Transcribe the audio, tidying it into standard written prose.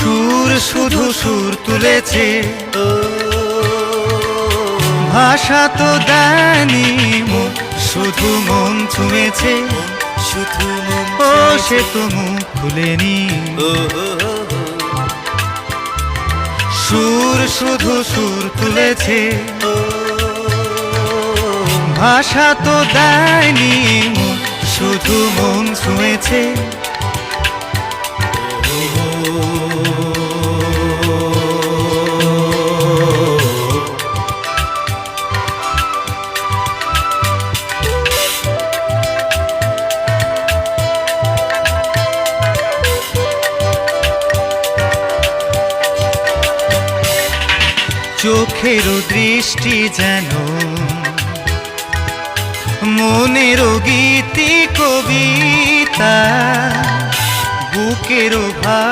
সুর শুধু সুর তুলেছে, ভাষা তো দেয়নি মুখ, শুধু মন ছুঁয়েছে, শুধু মন ও সে তো মুখ খুলেনি। সুর শুধু সুর তুলেছে, ভাষা তো দেয়নি মুখ, শুধু মন ছুঁয়েছে। চোখেরও দৃষ্টি যেন মনেরও গীতি কবিতা, বুকেরও ভাব